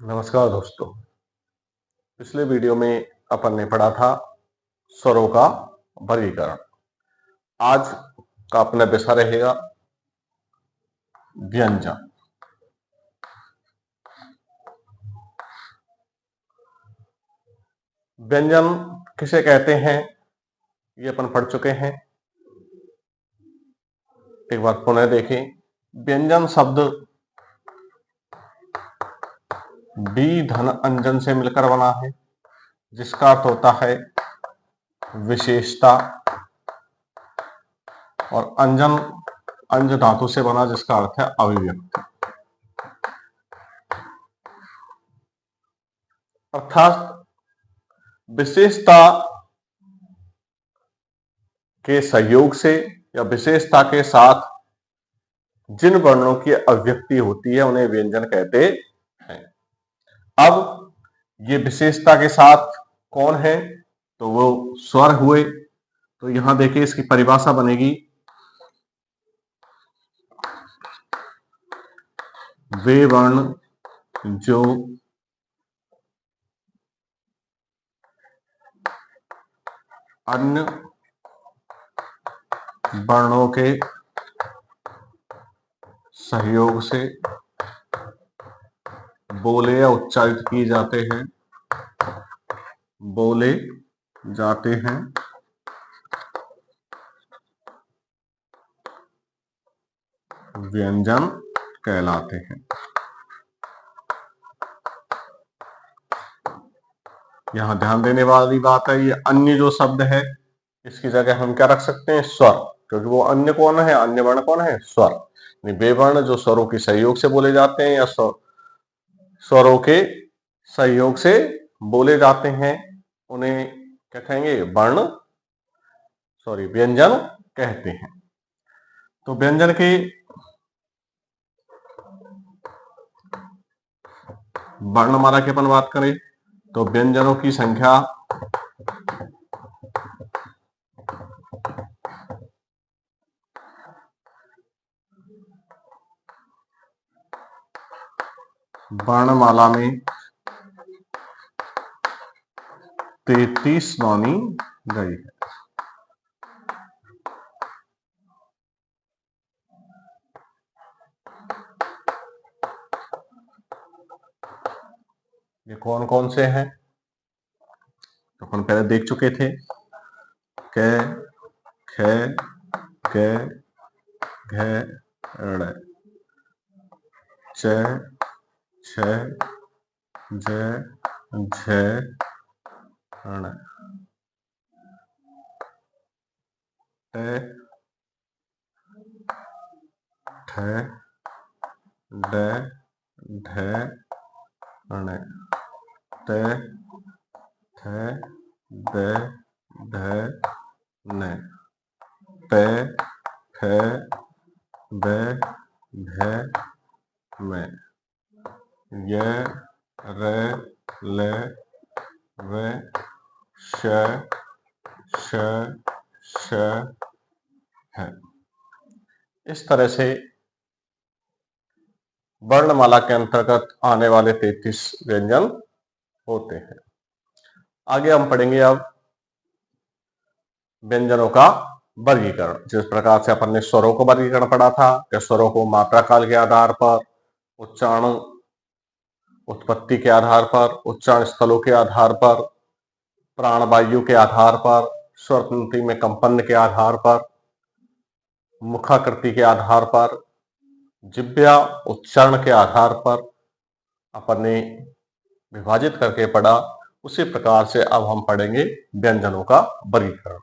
नमस्कार दोस्तों। पिछले वीडियो में अपन ने पढ़ा था स्वरों का वर्गीकरण। आज का अपना विषय रहेगा व्यंजन। व्यंजन किसे कहते हैं ये अपन पढ़ चुके हैं। एक बार पुनः देखें। व्यंजन शब्द डी धन अंजन से मिलकर बना है, जिसका अर्थ होता है विशेषता, और अंजन अंज धातु से बना, जिसका अर्थ है अभिव्यक्ति। अर्थात विशेषता के सहयोग से या विशेषता के साथ जिन वर्णों की अभिव्यक्ति होती है उन्हें व्यंजन कहते हैं। अब ये विशेषता के साथ कौन है, तो वो स्वर हुए। तो यहां देखिए इसकी परिभाषा बनेगी, वे वर्ण जो अन्य वर्णों के सहयोग से बोले या उच्चारित किए जाते हैं, बोले जाते हैं, व्यंजन कहलाते हैं। यहां ध्यान देने वाली बात है, ये अन्य जो शब्द है इसकी जगह हम क्या रख सकते हैं, स्वर, क्योंकि वो अन्य कौन है, अन्य वर्ण कौन है, स्वर। वे वर्ण जो स्वरों के सहयोग से बोले जाते हैं या स्वरों के सहयोग से बोले जाते हैं, उन्हें क्या कहेंगे, व्यंजन कहते हैं। तो व्यंजन की वर्णमाला की अपन बात करें तो व्यंजनों की संख्या वर्णमाला में 33 मानी गई है। ये कौन कौन से हैं, तो अपन पहले देख चुके थे। क, ख, ग, घ, ड़, च, छ, ज, झ, ण, ट, ठ, ड, ढ, ण, त, थ, द, ध, न, प, फ, ब, भ, म, य, र, ल, व, श, श, है। इस तरह से वर्णमाला के अंतर्गत आने वाले 33 व्यंजन होते हैं। आगे हम पढ़ेंगे अब व्यंजनों का वर्गीकरण। जिस प्रकार से अपन ने स्वरों को वर्गीकरण पढ़ा था कि स्वरों को मात्रा काल के आधार पर, उच्चारण उत्पत्ति के आधार पर, उच्चारण स्थलों के आधार पर, प्राणवायु के आधार पर, स्वर तंत्री में कंपन के आधार पर, मुखाकृति के आधार पर, जिह्वा उच्चारण के आधार पर अपन ने विभाजित करके पढ़ा। उसी प्रकार से अब हम पढ़ेंगे व्यंजनों का वर्गीकरण।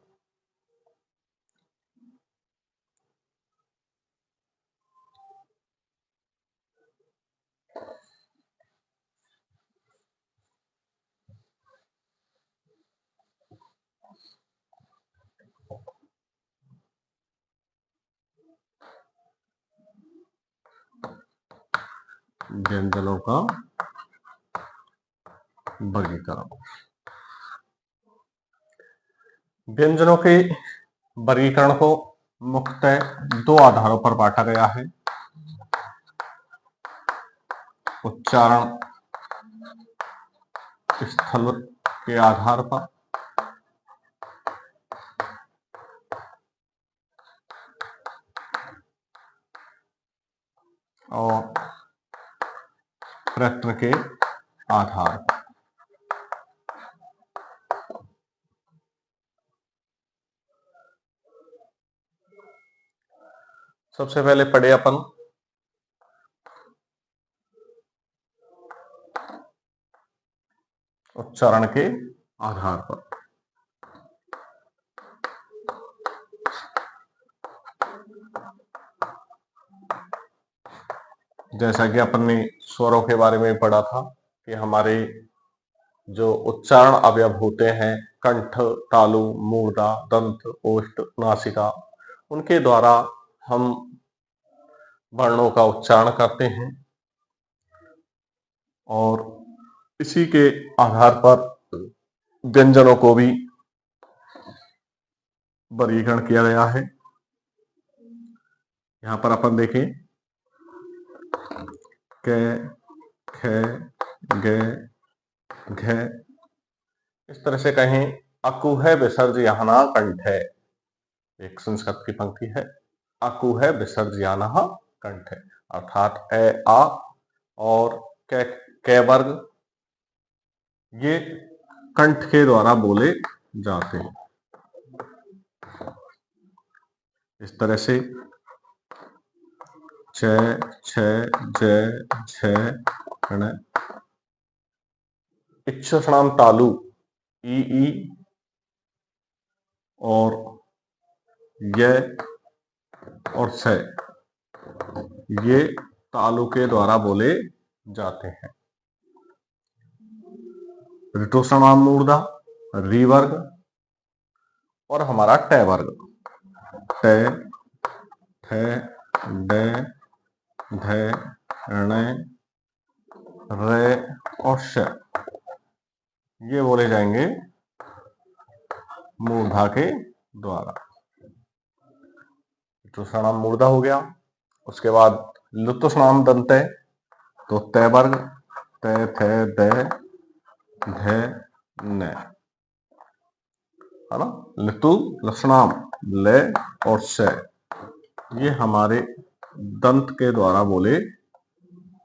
व्यंजनों का वर्गीकरण। व्यंजनों के वर्गीकरण को मुख्यतः 2 आधारों पर बांटा गया है, उच्चारण स्थल के आधार पर और प्रयत्न के आधार पर। सबसे पहले पढ़े अपन उच्चारण के आधार पर। जैसा कि अपन ने स्वरों के बारे में पढ़ा था कि हमारे जो उच्चारण अवयव होते हैं, कंठ, तालु, मूर्धा, दंत, ओष्ठ, नासिका, उनके द्वारा हम वर्णों का उच्चारण करते हैं और इसी के आधार पर व्यंजनों को भी वर्गीकरण किया गया है। यहां पर अपन देखें क, ख, ग, घ, इस तरह से कहें अकुह विसर्जयाना कंठ है, एक संस्कृत की पंक्ति है, अकुह विसर्जयाना कंठ है, अर्थात ए, आ और क वर्ग ये कंठ के द्वारा बोले जाते हैं। इस तरह से छ, छ, ज, झ, ण, इक्षणाम तालु ई और य और स ये तालु के द्वारा बोले जाते हैं। ऋतुषणाम मूर्धा री वर्ग और हमारा ट वर्ग ट, ठ, ड, ध, ण, र और श ये बोले जाएंगे मूर्धा के द्वारा। ऋतुषणाम मूर्धा हो गया। उसके बाद लुत्वषणाम दंत है तो तय वर्ग त, थ, द, ध, न, है ना। लितु लक्षणाम ल और श ये हमारे दंत के द्वारा बोले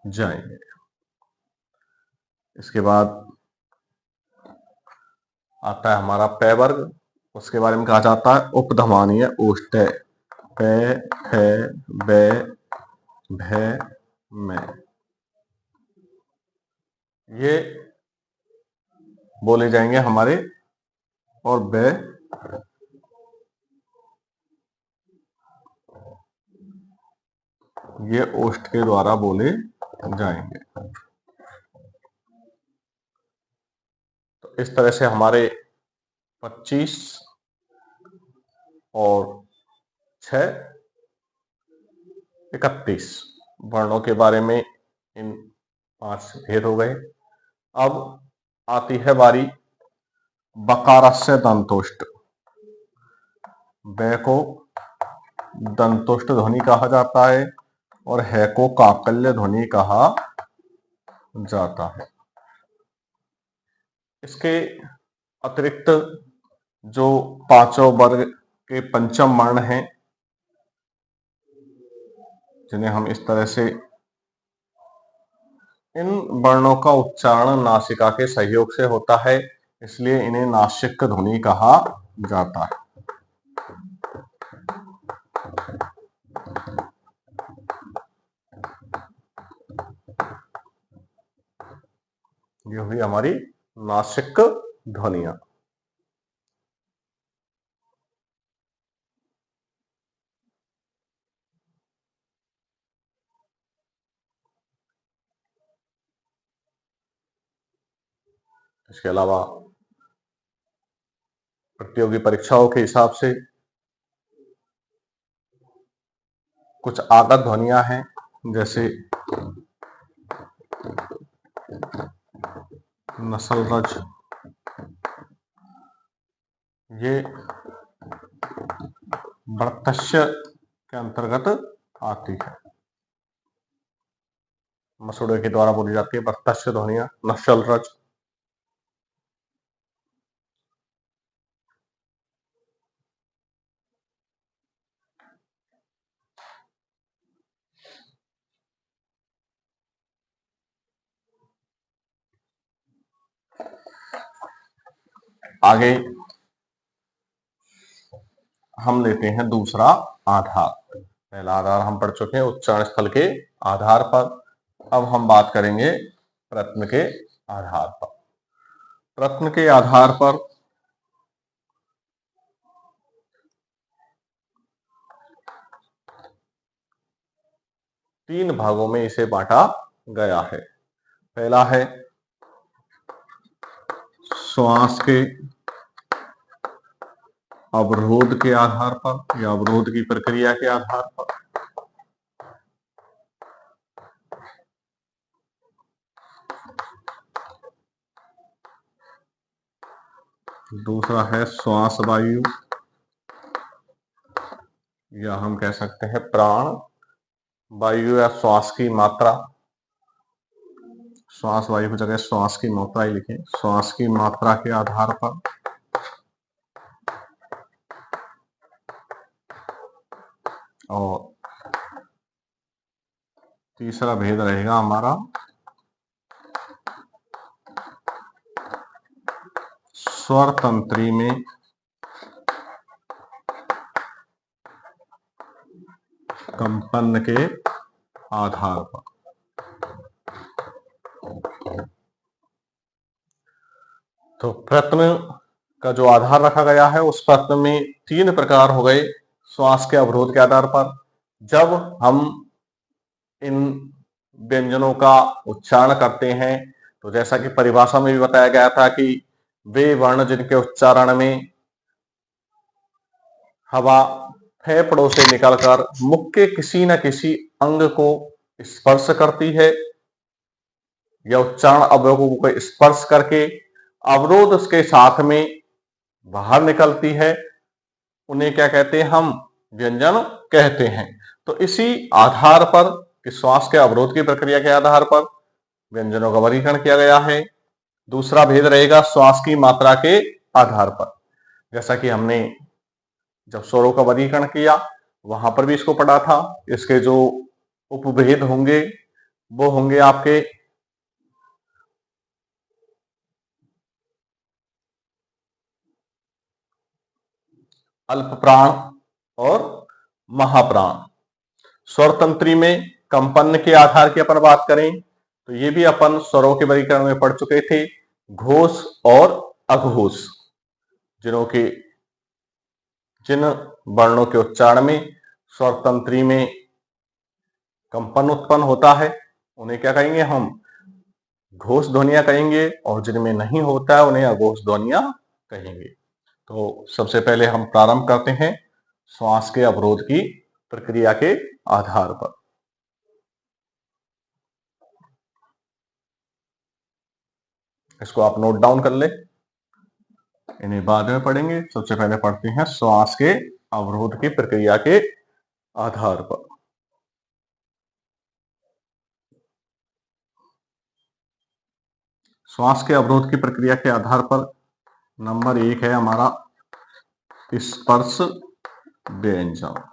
जाएंगे। इसके बाद आता है हमारा प वर्ग, उसके बारे में कहा जाता है उपधमानीय ओष्ठ प, फ, ब, भ, म ये बोले जाएंगे हमारे और ब ये ओष्ठ के द्वारा बोले जाएंगे। तो इस तरह से हमारे 25 और 6 31 वर्णों के बारे में इन 5 भेद हो गए। अब आती है बारी बकारस्य दंतोष्ठ। ब को दंतोष्ठ ध्वनि कहा जाता है और है को काकल्य ध्वनि कहा जाता है। इसके अतिरिक्त जो पांचों वर्ग के पंचम वर्ण हैं जिन्हें हम इस तरह से, इन वर्णों का उच्चारण नासिका के सहयोग से होता है, इसलिए इन्हें नासिक ध्वनि कहा जाता है। ये हुई हमारी नासिक ध्वनियां। इसके अलावा प्रतियोगी परीक्षाओं के हिसाब से कुछ आगत ध्वनियां हैं, जैसे नसलरज, ये वर्तस्य के अंतर्गत आती है। मसूड़े के द्वारा बोली जाती है वर्तस्य ध्वनियां, नसलरज। आगे हम लेते हैं दूसरा आधार। पहला आधार हम पढ़ चुके हैं उच्चारण स्थल के आधार पर। अब हम बात करेंगे प्रश्न के आधार पर। प्रश्न के आधार पर तीन भागों में इसे बांटा गया है। पहला है श्वास के अवरोध के आधार पर या अवरोध की प्रक्रिया के आधार पर। दूसरा है श्वास वायु या हम कह सकते हैं प्राण वायु या श्वास की मात्रा। श्वास वायु की जगह श्वास की मात्रा ही लिखें। श्वास की मात्रा के आधार पर। और तीसरा भेद रहेगा हमारा स्वर तंत्री में कंपन के आधार पर। तो प्रश्न का जो आधार रखा गया है उस प्रश्न में तीन प्रकार हो गए श्वास के अवरोध के आधार पर। जब हम इन व्यंजनों का उच्चारण करते हैं तो जैसा कि परिभाषा में भी बताया गया था कि वे वर्ण जिनके उच्चारण में हवा फेफड़ों से निकलकर मुख के किसी न किसी अंग को स्पर्श करती है या उच्चारण अवयवों को स्पर्श करके अवरोध उसके साथ में बाहर निकलती है, उन्हें क्या कहते हैं? हम व्यंजन कहते हैं। तो इसी आधार पर कि श्वास के अवरोध की प्रक्रिया के आधार पर व्यंजनों का वर्गीकरण किया गया है। दूसरा भेद रहेगा श्वास की मात्रा के आधार पर। जैसा कि हमने जब स्वरों का वर्गीकरण किया वहां पर भी इसको पढ़ा था। इसके जो उपभेद होंगे वो होंगे आपके अल्प प्राण और महाप्राण। स्वर तंत्री में कंपन के आधार की अपन बात करें तो ये भी अपन स्वरों के वर्गीकरण में पढ़ चुके थे। घोष और अघोष, जिन वर्णों के उच्चारण में स्वर तंत्री में कंपन उत्पन्न होता है उन्हें क्या कहेंगे? हम घोष ध्वनियां कहेंगे, और जिनमें नहीं होता है उन्हें अघोष ध्वनियां कहेंगे। तो सबसे पहले हम प्रारंभ करते हैं श्वास के अवरोध की प्रक्रिया के आधार पर। इसको आप नोट डाउन कर ले, इन्हें बाद में पढ़ेंगे। सबसे पहले पढ़ते हैं श्वास के अवरोध की प्रक्रिया के आधार पर। श्वास के अवरोध की प्रक्रिया के आधार पर नंबर 1 है हमारा स्पर्श व्यंजन।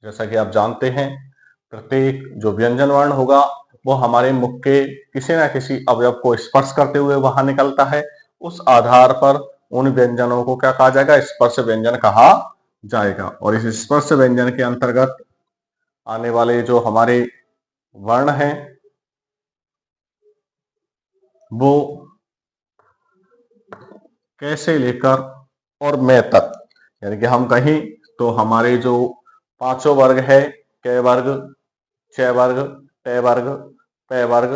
जैसा कि आप जानते हैं प्रत्येक जो व्यंजन वर्ण होगा वो हमारे मुख के किसी न किसी अवयव को स्पर्श करते हुए बाहर निकलता है। उस आधार पर उन व्यंजनों को क्या कहा जाएगा? स्पर्श व्यंजन कहा जाएगा। और इस स्पर्श व्यंजन के अंतर्गत आने वाले जो हमारे वर्ण हैं वो कैसे लेकर और मैं तक, यानी कि हम कहीं तो हमारे जो पांचों वर्ग है क वर्ग, च वर्ग, ट वर्ग, प वर्ग,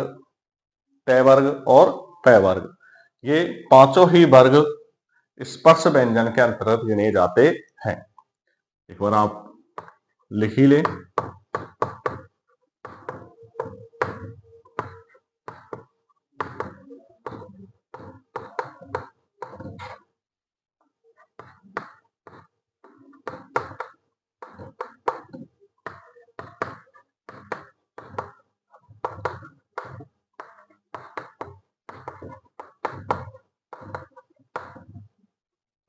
ट वर्ग और प वर्ग, ये पांचों ही वर्ग स्पर्श व्यंजन के अंतर्गत गिने जाते हैं। एक बार आप लिख ही लें।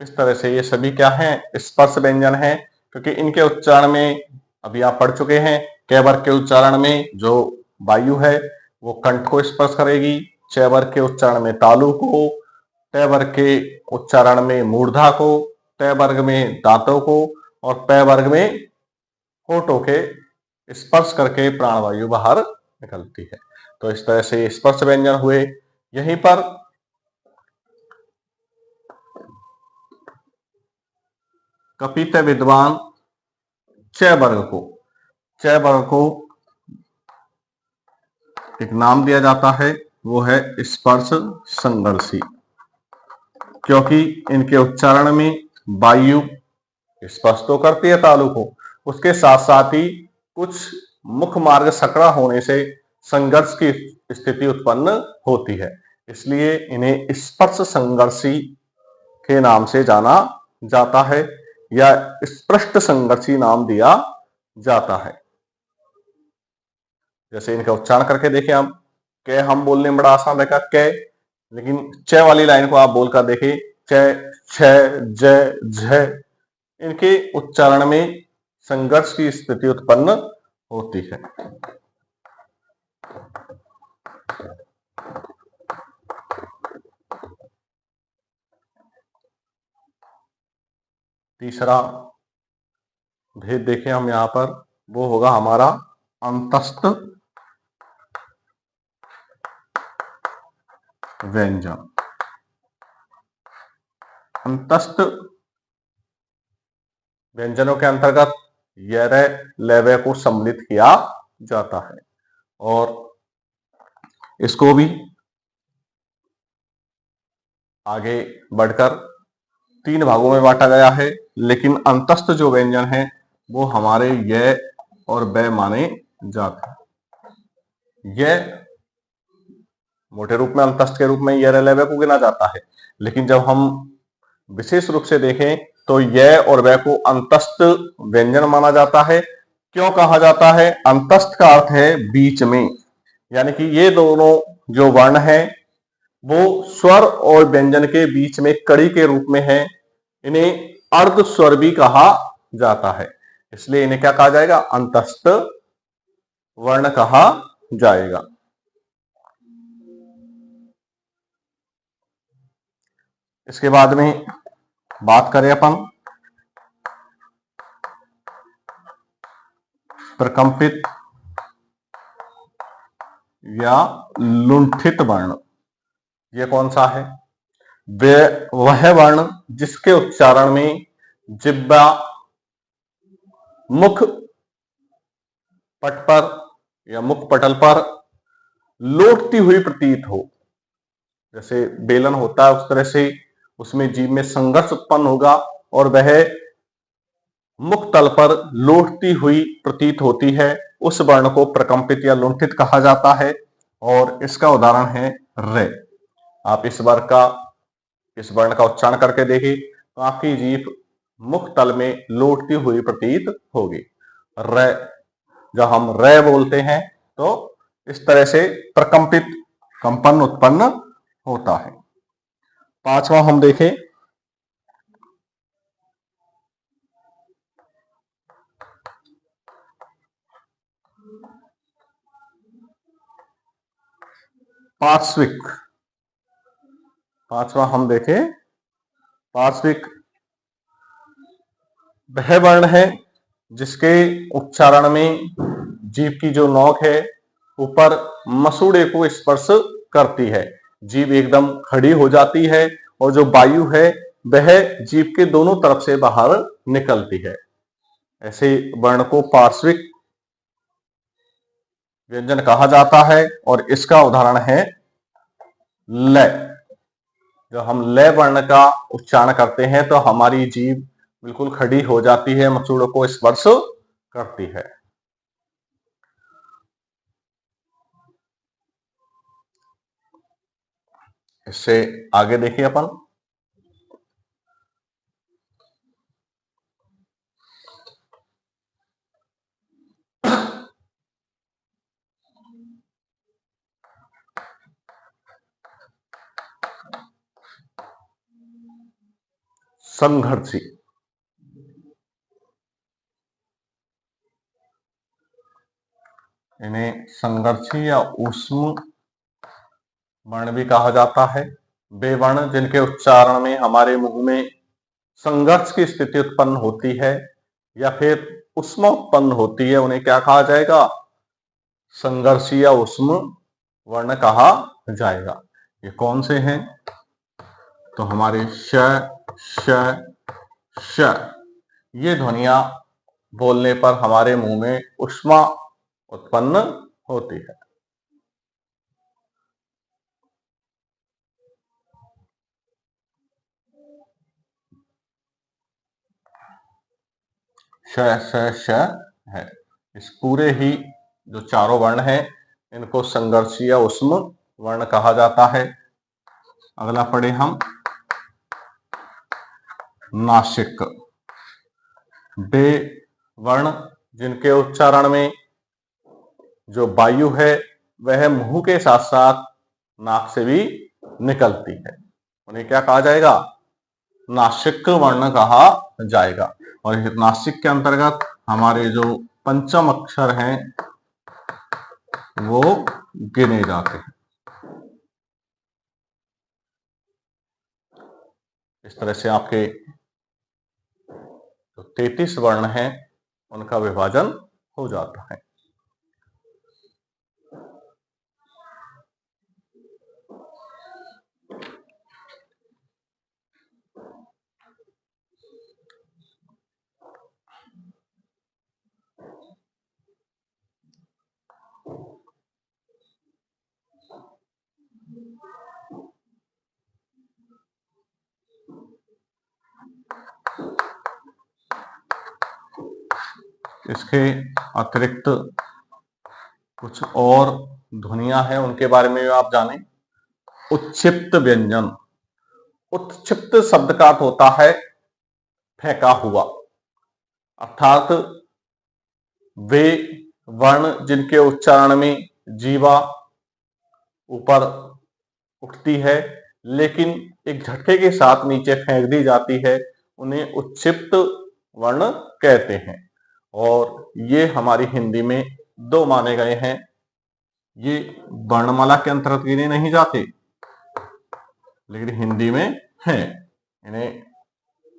इस तरह से ये सभी क्या हैं? स्पर्श व्यंजन है, क्योंकि इनके उच्चारण में अभी आप पढ़ चुके हैं क वर्ग के उच्चारण में जो वायु है वो कंठ को स्पर्श करेगी, च च वर्ग के उच्चारण में तालु को, ट वर्ग के उच्चारण में मूर्धा को, त वर्ग में दांतों को और प वर्ग में होठों के स्पर्श करके प्राणवायु बाहर निकलती है। तो इस तरह से स्पर्श व्यंजन हुए। यहीं पर कपित विद्वान च वर्ग को एक नाम दिया जाता है, वो है स्पर्श संघर्षी, क्योंकि इनके उच्चारण में वायु स्पर्श तो करती है तालु को, उसके साथ साथ ही कुछ मुख मार्ग सकड़ा होने से संघर्ष की स्थिति उत्पन्न होती है, इसलिए इन्हें स्पर्श संघर्षी के नाम से जाना जाता है या स्पृष्ट संघर्षी नाम दिया जाता है। जैसे इनका उच्चारण करके देखें हम, क हम बोलने में बड़ा आसान रहेगा क, लेकिन च वाली लाइन को आप बोलकर देखें, च, छ, ज, झ, इनके उच्चारण में संघर्ष की स्थिति उत्पन्न होती है। तीसरा भेद देखें हम यहां पर, वो होगा हमारा अंतस्थ व्यंजन। अंतस्थ व्यंजनों के अंतर्गत य, लय को सम्मिलित किया जाता है और इसको भी आगे बढ़कर 3 भागों में बांटा गया है, लेकिन अंतस्थ जो व्यंजन है वो हमारे य और ब माने जाते हैं। य मोटे रूप में अंतस्थ के रूप में य, लय को गिना जाता है, लेकिन जब हम विशेष रूप से देखें तो य और व को अंतस्थ व्यंजन माना जाता है। क्यों कहा जाता है? अंतस्थ का अर्थ है बीच में, यानी कि ये दोनों जो वर्ण है वो स्वर और व्यंजन के बीच में कड़ी के रूप में है। इन्हें अर्ध स्वर भी कहा जाता है, इसलिए इन्हें क्या कहा जाएगा? अंतस्थ वर्ण कहा जाएगा। इसके बाद में बात करें अपन प्रकंपित या लुंठित वर्ण। ये कौन सा है? वह वर्ण जिसके उच्चारण में जिह्वा मुख पट पर या मुख पटल पर लोटती हुई प्रतीत हो, जैसे बेलन होता है उस तरह से उसमें जीभ में संघर्ष उत्पन्न होगा और वह मुख तल पर लोटती हुई प्रतीत होती है, उस वर्ण को प्रकंपित या लुंठित कहा जाता है। और इसका उदाहरण है रे। आप इस वर्ण का उच्चारण करके देखिए तो आपकी जीभ मुख तल में लोटती हुई प्रतीत होगी। रे, जब हम रे बोलते हैं तो इस तरह से प्रकंपित कंपन उत्पन्न होता है। पांचवा हम देखें पार्श्विक। पांचवा हम देखें पार्श्विक। वह वर्ण है जिसके उच्चारण में जीभ की जो नोक है ऊपर मसूड़े को स्पर्श करती है, जीभ एकदम खड़ी हो जाती है और जो वायु है वह जीभ के दोनों तरफ से बाहर निकलती है। ऐसे वर्ण को पार्श्विक व्यंजन कहा जाता है और इसका उदाहरण है लय। जब हम लय वर्ण का उच्चारण करते हैं तो हमारी जीभ बिल्कुल खड़ी हो जाती है, मसूड़ों को स्पर्श करती है। इससे आगे देखिए अपन संघर्षी। इन्हें संघर्षी या ऊष्म वर्ण भी कहा जाता है। वे वर्ण जिनके उच्चारण में हमारे मुंह में संघर्ष की स्थिति उत्पन्न होती है या फिर ऊष्मा उत्पन्न होती है, उन्हें क्या कहा जाएगा? संघर्षी या ऊष्म वर्ण कहा जाएगा। ये कौन से हैं? तो हमारे श, श, श, ये ध्वनियां बोलने पर हमारे मुंह में ऊष्मा उत्पन्न होती है। श, श, श है। इस पूरे ही जो चारों वर्ण हैं इनको संघर्षी या ऊष्म वर्ण कहा जाता है। अगला पढ़े हम नासिक। वे वर्ण जिनके उच्चारण में जो वायु है वह मुंह के साथ साथ नाक से भी निकलती है, उन्हें क्या कहा जाएगा? नासिक वर्ण कहा जाएगा। और नासिक के अंतर्गत हमारे जो पंचम अक्षर हैं वो गिने जाते हैं। इस तरह से आपके जो 33 वर्ण हैं उनका विभाजन हो जाता है। इसके अतिरिक्त कुछ और ध्वनियां हैं, उनके बारे में आप जानें। उत्क्षिप्त व्यंजन। उत्क्षिप्त शब्द का अर्थ होता है फेंका हुआ, अर्थात वे वर्ण जिनके उच्चारण में जीवा ऊपर उठती है लेकिन एक झटके के साथ नीचे फेंक दी जाती है, उन्हें उत्क्षिप्त वर्ण कहते हैं। और ये हमारी हिंदी में दो माने गए हैं। ये वर्णमाला के अंतर्गत गिने नहीं जाते लेकिन हिंदी में हैं। इन्हें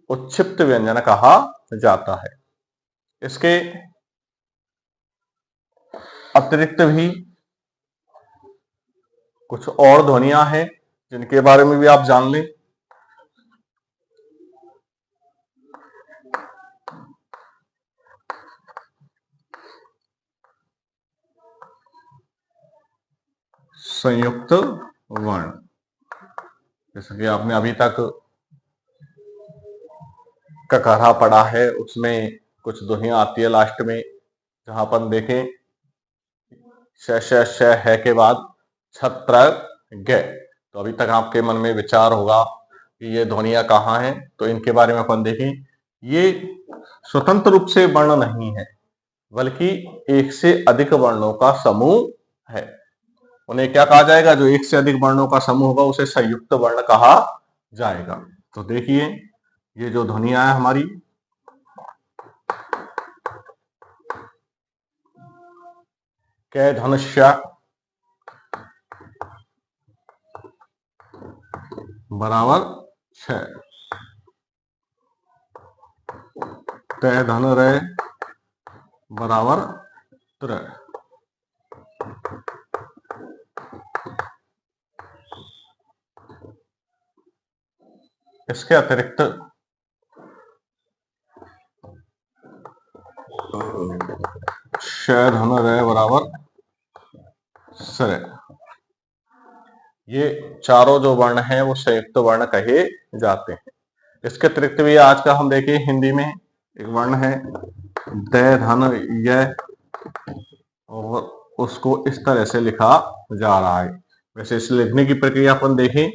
उत्क्षिप्त व्यंजन कहा जाता है। इसके अतिरिक्त भी कुछ और ध्वनियां हैं जिनके बारे में भी आप जान लें। संयुक्त वर्ण, जैसे कि आपने अभी तक ककहरा पढ़ा है, उसमें कुछ ध्वनियां आती है लास्ट में, जहां पर देखें श श श है के बाद छत्र ग। तो अभी तक आपके मन में विचार होगा कि ये ध्वनियां कहाँ हैं, तो इनके बारे में अपन देखें। ये स्वतंत्र रूप से वर्ण नहीं है बल्कि एक से अधिक वर्णों का समूह है। उन्हें क्या कहा जाएगा? जो एक से अधिक वर्णों का समूह होगा उसे संयुक्त वर्ण कहा जाएगा। तो देखिए ये जो ध्वनियां है हमारी, कै धनुष्य बराबर 6, तय धन रे बराबर 3। इसके अतिरिक्त श धन रे बराबर स, ये चारों जो वर्ण हैं वो संयुक्त वर्ण कहे जाते हैं। इसके अतिरिक्त भी आज का हम देखें हिंदी में एक वर्ण है द धन य, और उसको इस तरह से लिखा जा रहा है। वैसे इस लिखने की प्रक्रिया अपन देखें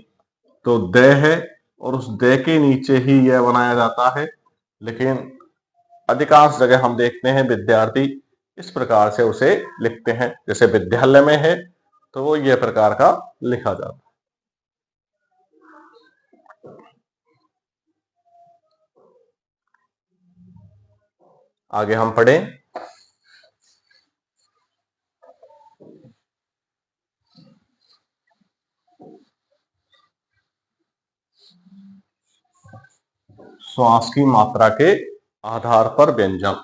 तो द है और उस द के नीचे ही यह बनाया जाता है, लेकिन अधिकांश जगह हम देखते हैं विद्यार्थी इस प्रकार से उसे लिखते हैं। जैसे विद्यालय में है तो वो यह प्रकार का लिखा जाता है। आगे हम पढ़ें श्वास की मात्रा के आधार पर व्यंजन।